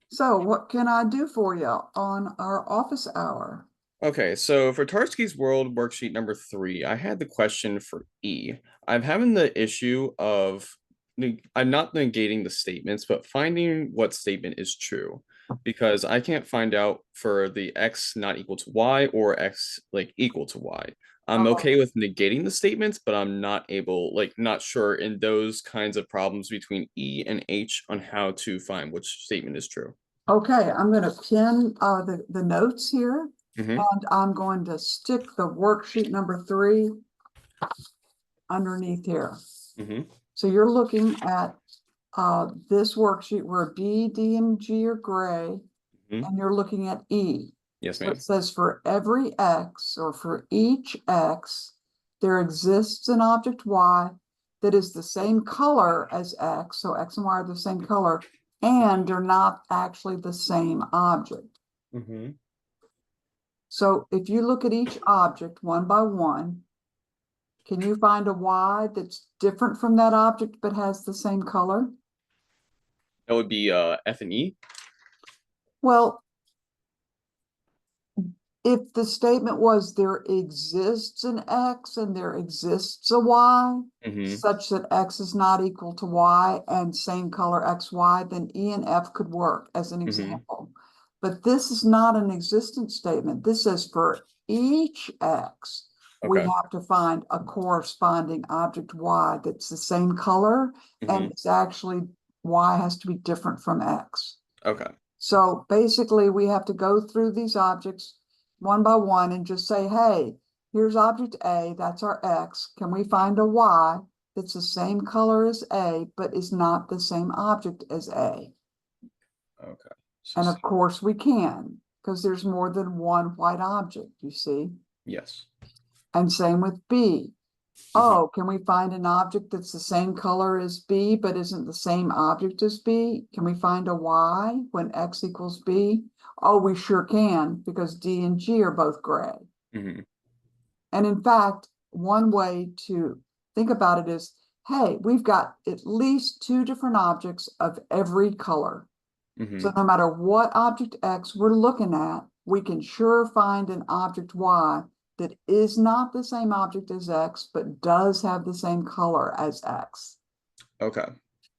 So what can I do for you on our office hour? Okay, so for Tarski's World worksheet number 3, I had the question for E. I'm having the issue of I'm not negating the statements, but finding what statement is true because I can't find out for the X not equal to Y or X like equal to Y. I'm Oh, okay with negating the statements, but I'm not able, not sure in those kinds of problems between E and H on how to find which statement is true. okay, I'm going to pin the notes here, Mm-hmm. and I'm going to stick the worksheet number 3 underneath here. Mm-hmm. So you're looking at this worksheet where B, D, and G are gray, Mm-hmm. and you're looking at E. Yes, So it ma'am. says for every X or for each X, there exists an object Y that is the same color as X. So X and Y are the same color, and they're not actually the same object. Mm-hmm. So if you look at each object one by one, can you find a Y that's different from that object but has the same color? That would be F and E. Well, if the statement was there exists an X and there exists a Y, Mm-hmm. such that X is not equal to Y and same color XY, then E and F could work as an Mm-hmm. example. But this is not an existence statement. This says for each X, we Okay. have to find a corresponding object Y that's the same color, and Mm-hmm. it's actually Y has to be different from X. Okay. So basically, we have to go through these objects one by one and just say, hey, here's object A, that's our X. Can we find a Y that's the same color as A, but is not the same object as A? Okay. So, And of course, we can, because there's more than one white object, you see. yes. And same with B. Mm-hmm. Oh, can we find an object that's the same color as B, but isn't the same object as B? Can we find a Y when X equals B? Oh, we sure can, because D and G are both gray. Mm-hmm. And in fact, one way to think about it is, hey, we've got at least two different objects of every color. Mm-hmm. So no matter what object X we're looking at, we can sure find an object Y that is not the same object as X, but does have the same color as X. Okay.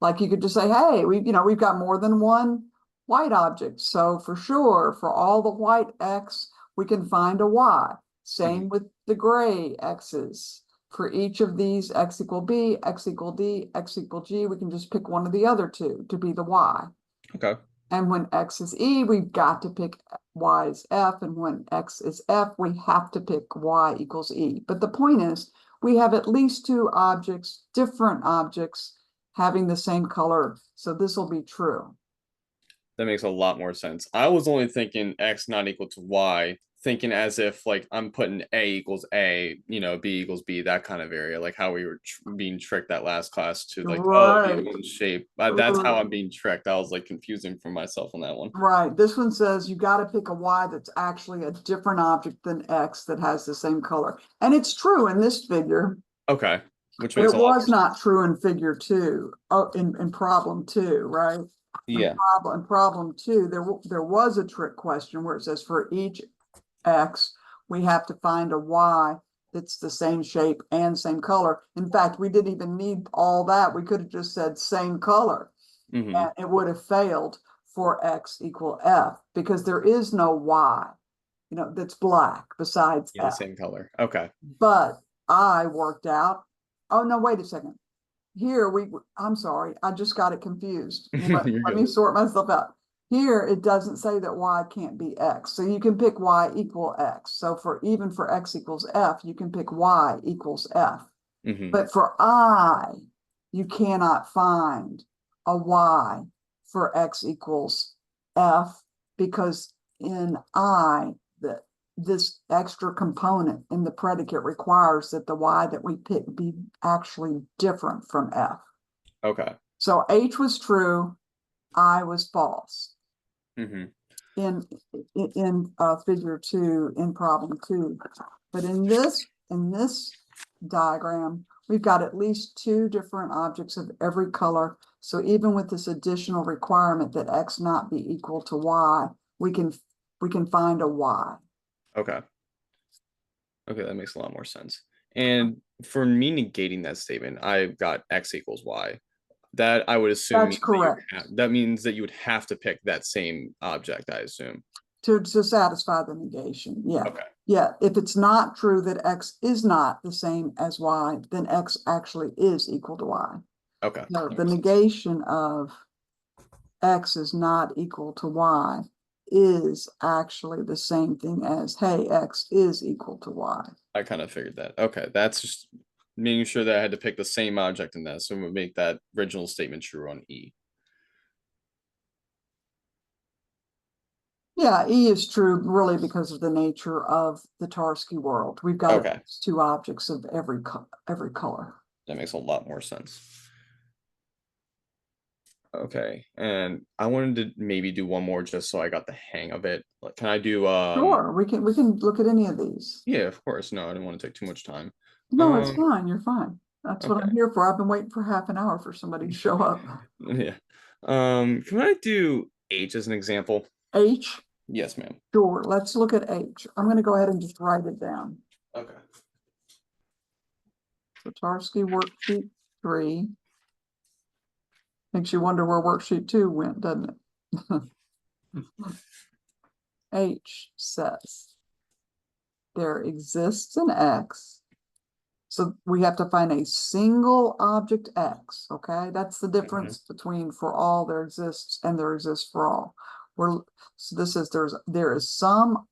Like you could just say, hey, we've got more than one white object. So for sure, for all the white X, we can find a Y. Mm-hmm. Same with the gray X's. For each of these, X equal B, X equal D, X equal G, we can just pick one of the other two to be the Y. Okay. And when X is E, we've got to pick Y is F. And when X is F, we have to pick Y equals E. But the point is, we have at least two objects, different objects, having the same color. So this will be true. That makes a lot more sense. I was only thinking X not equal to Y, thinking as if like I'm putting A equals A, B equals B, that kind of area, like how we were being tricked that last class to like, oh, the Right. own shape. That's how I'm being tricked. I was like confusing for myself on that one. Right. This one says you got to pick a Y that's actually a different object than X that has the same color. And it's true in this figure. Okay. Which But makes it a lot was more sense. not true in figure two, in problem two, right? Yeah. In problem two, there was a trick question where it says for each X, we have to find a Y that's the same shape and same color. In fact, we didn't even need all that. We could have just said same color, Mm-hmm. and it would have failed for X equal F because there is no Y, that's black besides Yeah, the F. same color. Okay. But I worked out, oh no, wait a second. Here I'm sorry, I just got it confused. You're Let me good. sort myself out. Here it doesn't say that Y can't be X. So you can pick Y equal X. So even for X equals F, you can pick Y equals F. Mm-hmm. But for I, you cannot find a Y for X equals F because in I, this extra component in the predicate requires that the Y that we pick be actually different from F. Okay. So H was true, I was false Mm-hmm. in figure two in problem two. But in this diagram, we've got at least two different objects of every color. So even with this additional requirement that X not be equal to Y, we can find a Y. Okay. Okay, that makes a lot more sense. And for me negating that statement, I've got X equals Y. That I would assume That's means that correct. that means that you would have to pick that same object, I assume. To satisfy the negation, yeah. Okay. Yeah, if it's not true that X is not the same as Y, then X actually is equal to Y. Okay. No, That the makes sense. negation of X is not equal to Y is actually the same thing as, hey, X is equal to Y. I kind of figured that. Okay, that's just making sure that I had to pick the same object in that, so it would make that original statement true on E. Yeah, E is true really because of the nature of the Tarski world. We've got Okay, two objects of every color. that makes a lot more sense. Okay, and I wanted to maybe do one more just so I got the hang of it. Like, can I do Sure, we can look at any of these. yeah, of course. No, I didn't want to take too much time. No, it's Um, fine. You're fine. That's what okay. I'm here for. I've been waiting for half an hour for somebody to show up. Yeah. Can I do H as an example? H, Yes, ma'am. sure. Let's look at H. I'm going to go ahead and just write it down. Okay. So Tarski worksheet 3. Makes you wonder where worksheet 2 went, doesn't it? H says there exists an X. So we have to find a single object X, okay? That's the difference between for all there exists and there exists for all. So this is there is some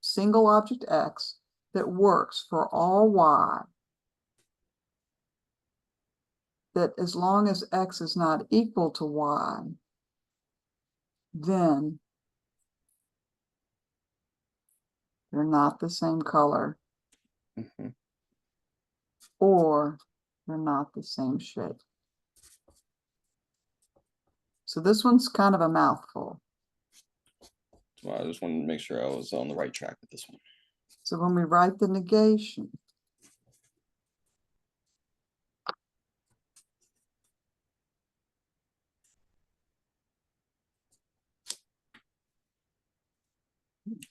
single object X that works for all Y, that as long as X is not equal to Y, then they're not the same color Mm-hmm. or they're not the same shape. So this one's kind of a mouthful. Well, I just wanted to make sure I was on the right track with this one. So when we write the negation,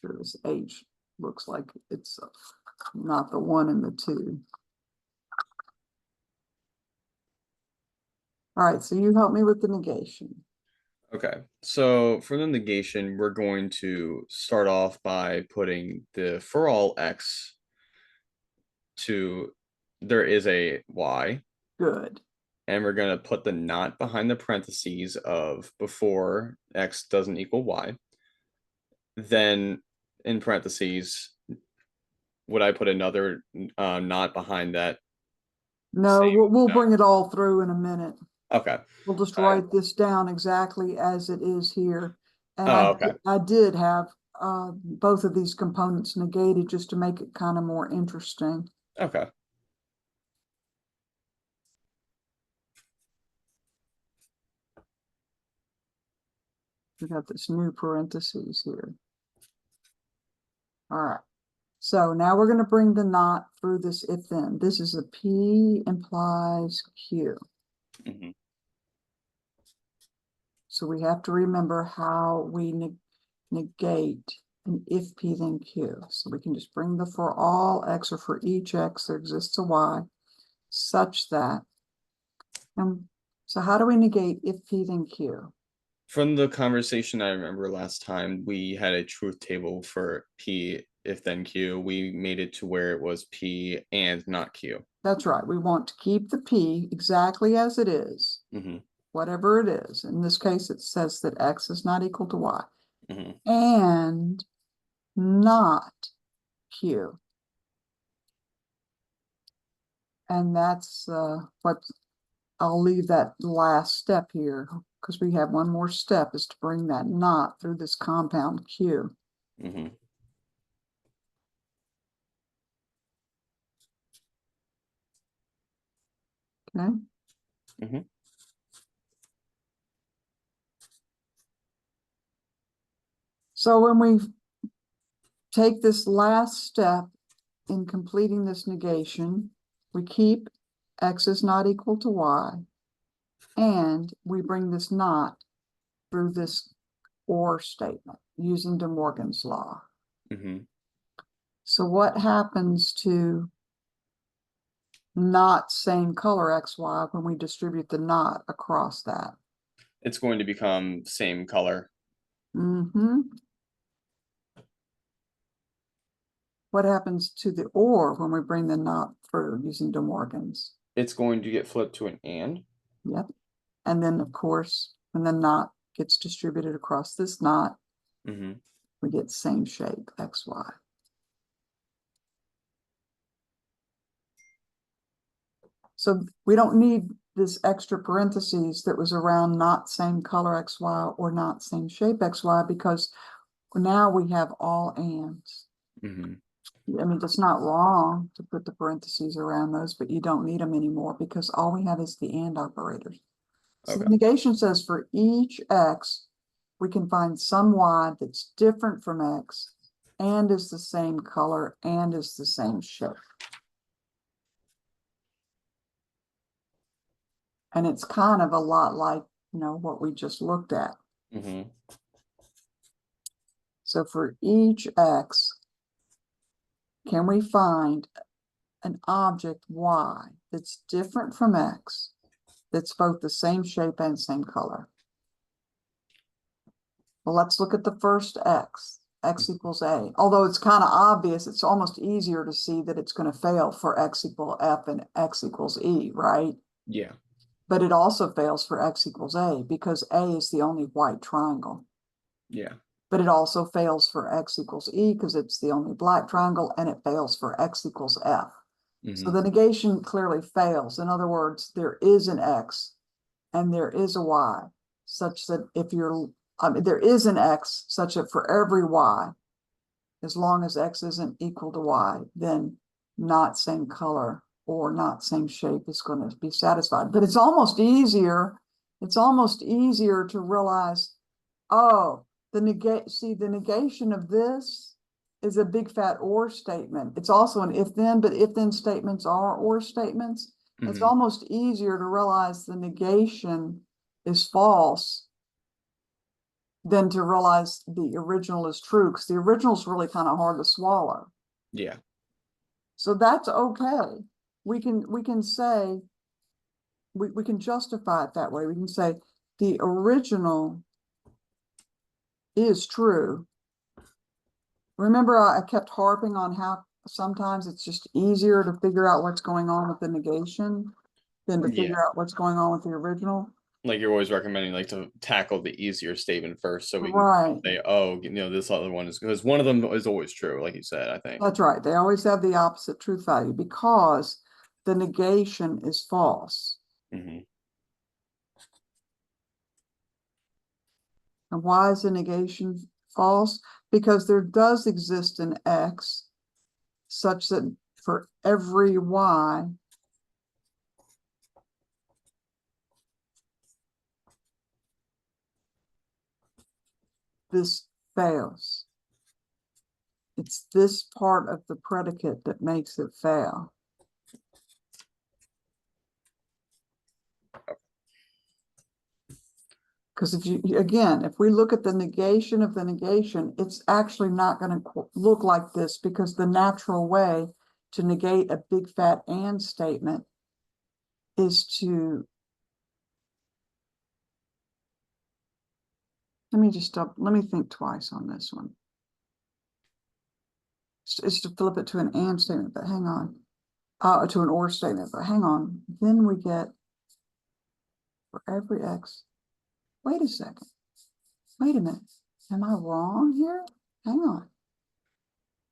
sure this H looks like it's not the 1 and the 2. All right, so you help me with the negation. Okay, so for the negation, we're going to start off by putting the for all X to there is a Y, Good. and we're going to put the not behind the parentheses of before X doesn't equal Y. Then in parentheses, would I put another not behind that? No, Same. we'll No. bring it all through in a minute. Okay. We'll just I, write this down exactly as it is here. And oh, okay. I did have both of these components negated just to make it kind of more interesting. Okay. We got this new parentheses here. All right. So now we're going to bring the not through this if then. This is a P implies Q. Mm-hmm. So we have to remember how we negate an if P then Q. So we can just bring the for all X or for each X there exists a Y such that. So how do we negate if P then Q? From the conversation I remember last time, we had a truth table for P if then Q. We made it to where it was P and not Q. That's right. We want to keep the P exactly as it is, Mm-hmm. whatever it is. In this case, it says that X is not equal to Y. Mm-hmm. And not Q. And that's what I'll leave that last step here because we have one more step is to bring that not through this compound Q. Mm-hmm. Okay. Mm-hmm. So when we take this last step in completing this negation, we keep X is not equal to Y. and we bring this not through this or statement using De Morgan's law. Mm-hmm. So what happens to not same color XY when we distribute the not across that? It's going to become same color. Mm-hmm. What happens to the or when we bring the not through using De Morgan's? It's going to get flipped to an and. Yep. And then, of course, when the not gets distributed across this not, Mm-hmm. we get same shape, XY. So we don't need this extra parentheses that was around not same color XY or not same shape XY, because now we have all ands. Mm-hmm. I mean, it's not wrong to put the parentheses around those, but you don't need them anymore because all we have is the and operators. So Okay. the negation says for each X, we can find some Y that's different from X and is the same color and is the same shape. And it's kind of a lot like, what we just looked at. Mm-hmm. So for each X, can we find an object Y that's different from X, that's both the same shape and same color? Well, let's look at the first X. X equals A. Although it's kind of obvious, it's almost easier to see that it's going to fail for X equal F and X equals E, right? Yeah. But it also fails for X equals A because A is the only white triangle. Yeah. But it also fails for X equals E because it's the only black triangle, and it fails for X equals F. So Mm-hmm. the negation clearly fails. In other words, there is an X and there is a Y, such that there is an X such that for every Y, as long as X isn't equal to Y, then not same color or not same shape is going to be satisfied. But it's almost easier to realize, oh, the negation of this is a big fat or statement. It's also an if then, but if then statements are or statements. It's Mm-hmm. almost easier to realize the negation is false than to realize the original is true, because the original is really kind of hard to swallow. Yeah. So that's okay. We can say, we can justify it that way. We can say the original is true. Remember, I kept harping on how sometimes it's just easier to figure out what's going on with the negation than to Yeah. figure out what's going on with the original. Like you're always recommending like to tackle the easier statement first so we can Right. say, oh, this other one is, because one of them is always true, like you said, I think. That's right. They always have the opposite truth value because the negation is false. Mm-hmm. And why is the negation false? Because there does exist an X such that for every Y, this fails. It's this part of the predicate that makes it fail. Because if we look at the negation of the negation, it's actually not going to look like this, because the natural way to negate a big fat and statement is to, let me think twice on this one. It's to flip it to an and statement, but hang on. To an or statement, but hang on. Then we get for every X. Wait a second. Wait a minute. Am I wrong here? Hang on.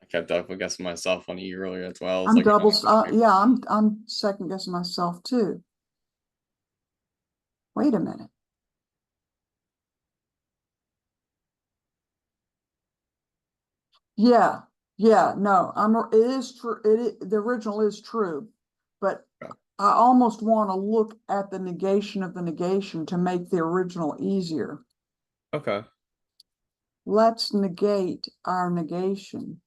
I kept double guessing myself on E earlier as well. It's I'm like, double, yeah, I'm second guessing myself too. Wait a minute. Yeah, no, it is true. The original is true, but I almost want to look at the negation of the negation to make the original easier. okay. Let's negate our negation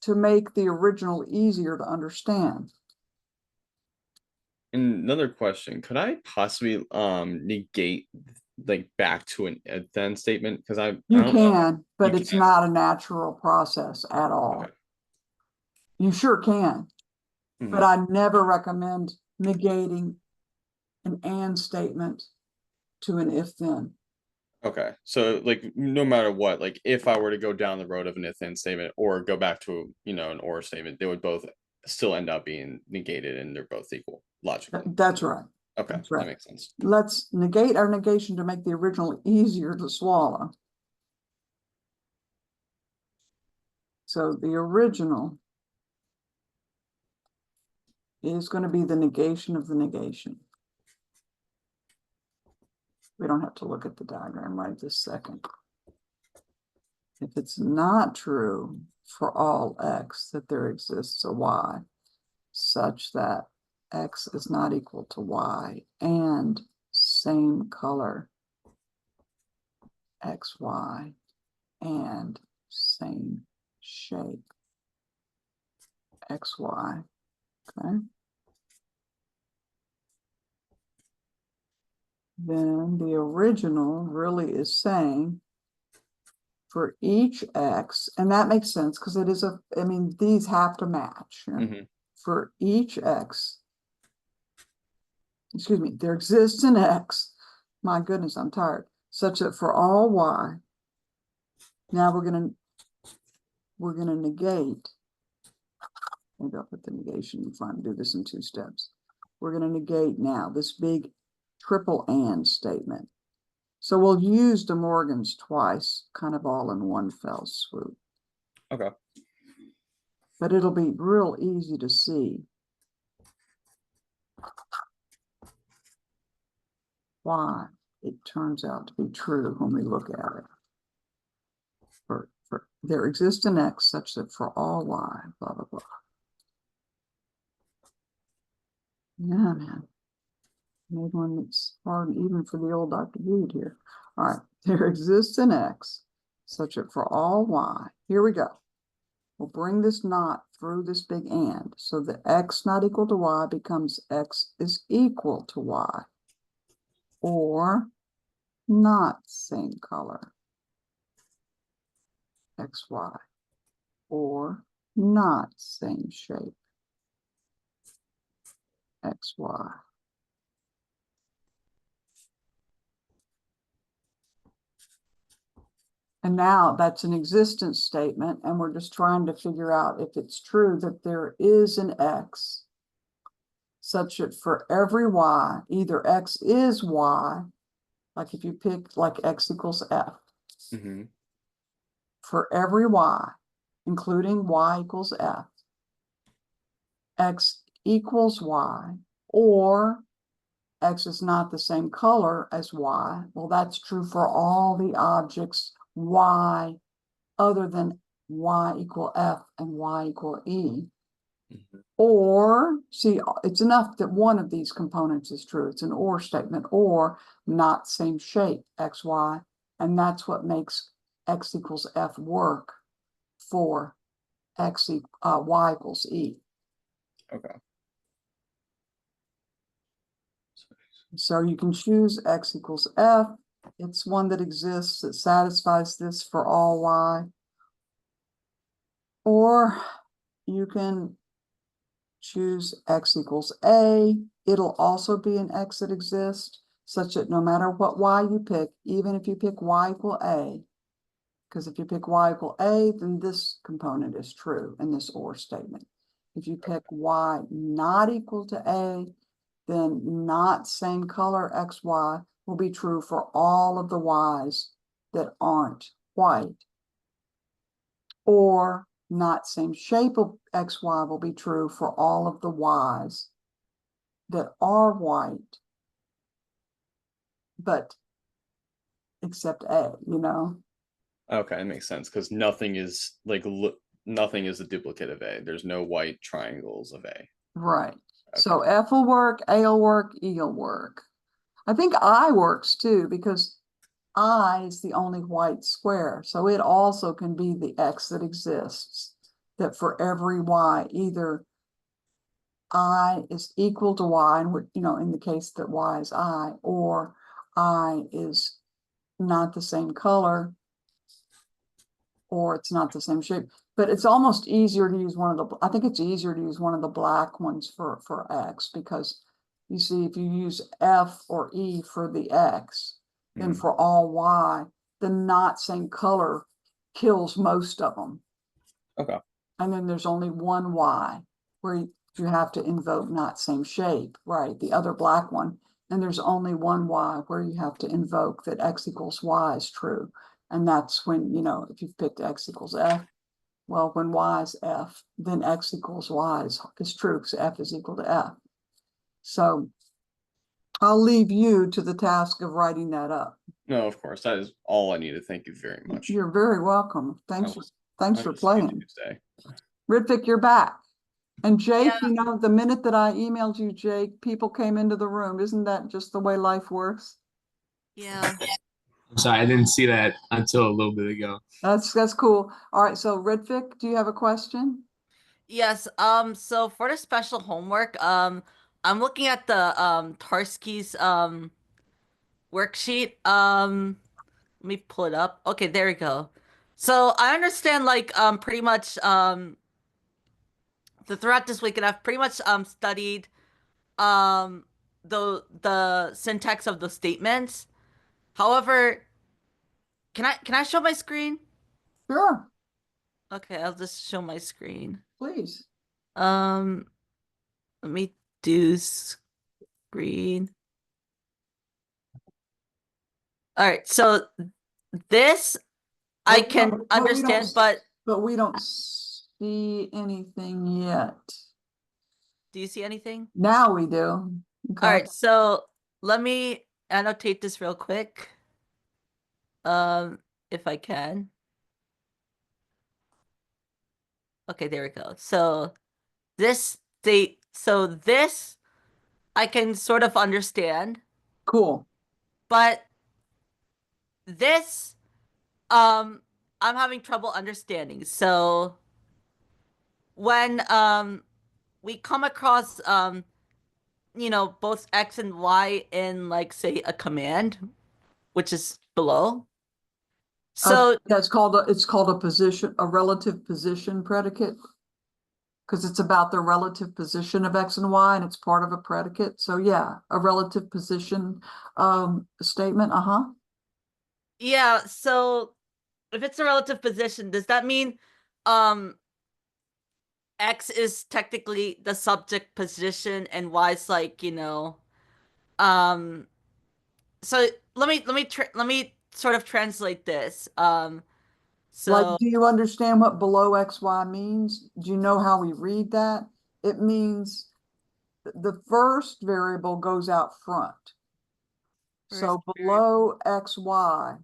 to make the original easier to understand. And another question, could I possibly negate like back to an if then statement? Because I You don't know. can, You but it's can. not a natural process at Okay. all. You sure can, but Mhm. I never recommend negating an and statement to an if then. Okay. So like no matter what, like if I were to go down the road of an if then statement or go back to, an or statement, they would both still end up being negated and they're both equal logically. That's right. Okay, That's that right. makes sense. Let's negate our negation to make the original easier to swallow. So the original is going to be the negation of the negation. We don't have to look at the diagram right this second. If it's not true for all x that there exists a y such that x is not equal to y and same color xy and same shape xy, okay? Then the original really is saying for each x, and that makes sense because it is I mean, these have to match. Hmm. For each x, excuse me, there exists an x, my goodness, I'm tired, such that for all y, now we're gonna negate, maybe I'll put the negation in front and do this in 2 steps. We're gonna negate now this big triple and statement. So we'll use De Morgan's twice, kind of all in one fell swoop. Okay. But it'll be real easy to see why it turns out to be true when we look at it. For there exists an x such that for all y, blah, blah, blah. Yeah, man. Made one that's hard even for the old Dr. Good here. All right, there exists an x such that for all y, here we go. We'll bring this not through this big and, so that x not equal to y becomes x is equal to y, or not same color, xy, or not same shape, xy. And now that's an existence statement, and we're just trying to figure out if it's true that there is an x such that for every y, either x is y, like if you pick like x equals f, Hmm. for every y, including y equals f, x equals y, or x is not the same color as y. Well, that's true for all the objects y other than y equal f and y equal e. Hmm. Or, see, it's enough that one of these components is true. It's an or statement, or not same shape, x, y. And that's what makes x equals f work for y equals e. Okay. So you can choose x equals f. It's one that exists that satisfies this for all y. Or you can choose x equals a. It'll also be an x that exists, such that no matter what y you pick, even if you pick y equal a, because if you pick y equal a, then this component is true in this or statement. If you pick y not equal to a, then not same color xy will be true for all of the y's that aren't white. Or not same shape of xy will be true for all of the y's that are white, but except a, Okay, it makes sense because nothing is like nothing is a duplicate of A. There's no white triangles of A. Right. Okay. So F will work, A will work, E will work. I think I works too, because I is the only white square. So it also can be the X that exists, that for every Y, either I is equal to Y, and would, in the case that Y is I, or I is not the same color, or it's not the same shape. But it's almost easier to use I think it's easier to use one of the black ones for X, because you see, if you use F or E for the X, then Mhm. for all Y, the not same color kills most of them. Okay. And then there's only one Y where you have to invoke not same shape, right? The other black one. And there's only one Y where you have to invoke that X equals Y is true. And that's when, if you've picked X equals F, well, when Y is F, then X equals Y is true because F is equal to F. So I'll leave you to the task of writing that up. No, of course. That is all I needed. Thank you very much. You're very welcome. I Thanks will, thanks I for will see you playing. Tuesday. Ridvick, you're back. And Yeah, Jake, the minute that I emailed you, Jake, people came into the room. Isn't that just the way life works? yeah. I'm sorry, I didn't see that until a little bit ago. That's cool. All right, so Ridvick, do you have a question? Yes, so for the special homework, I'm looking at the Tarski's worksheet. Let me pull it up. Okay, there we go. So I understand like pretty much throughout this week, and I've pretty much studied um the syntax of the statements. However, can I show my screen? Sure, Okay, I'll just show my screen. please. Um, let me do screen. All right, so this I can understand, But we don't see anything yet. do you see anything? Now we do. All Okay. right, so let me annotate this real quick. If I can. Okay, there we go. So this I can sort of understand, Cool. but this um I'm having trouble understanding. So when we come across both X and Y in like say a command, which is below. So That's it's called a relative position predicate, because it's about the relative position of X and Y and it's part of a predicate. So yeah, a relative position statement. Uh-huh. yeah, so if it's a relative position, does that mean um X is technically the subject position and Y is like, um so let me sort of translate this. Like, So do you understand what below XY means? Do you know how we read that? It means the first variable goes out front. first So below XY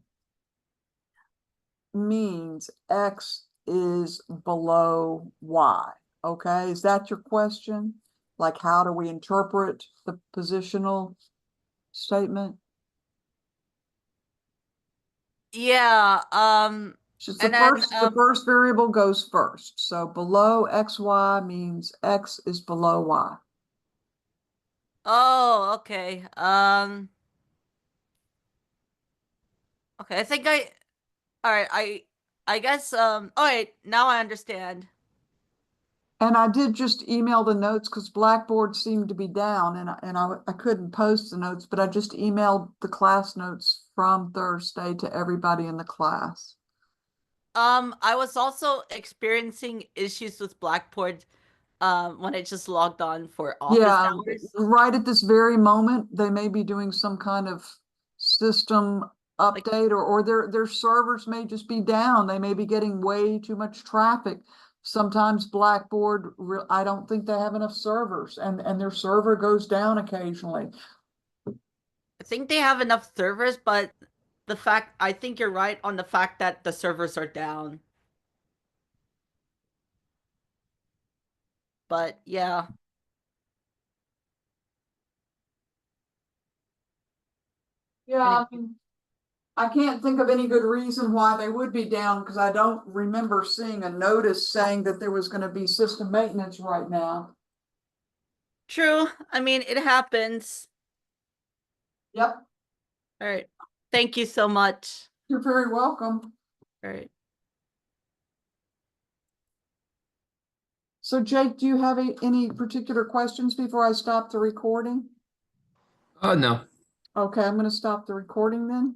means X is below Y. Okay, is that your question? Like, how do we interpret the positional statement? yeah, Just and then the first variable goes first. So below XY means X is below Y. oh, okay. Okay, I think all right, I guess all right, now I understand. And I did just email the notes because Blackboard seemed to be down and I couldn't post the notes, but I just emailed the class notes from Thursday to everybody in the class. I was also experiencing issues with Blackboard when I just logged on for office Yeah, hours. right at this very moment, they may be doing some kind of system Like update, or their servers may just be down. They may be getting way too much traffic. Sometimes Blackboard, I don't think they have enough servers, and their server goes down occasionally. I think they have enough servers, but I think you're right on the fact that the servers are down. But yeah. Yeah, Any- I mean, I can't think of any good reason why they would be down, because I don't remember seeing a notice saying that there was going to be system maintenance right now. True. I mean, it happens. Yep, All right. Thank you so much. you're very welcome. All right. So Jake, do you have any particular questions before I stop the recording? Oh no. Okay, I'm gonna stop the recording then.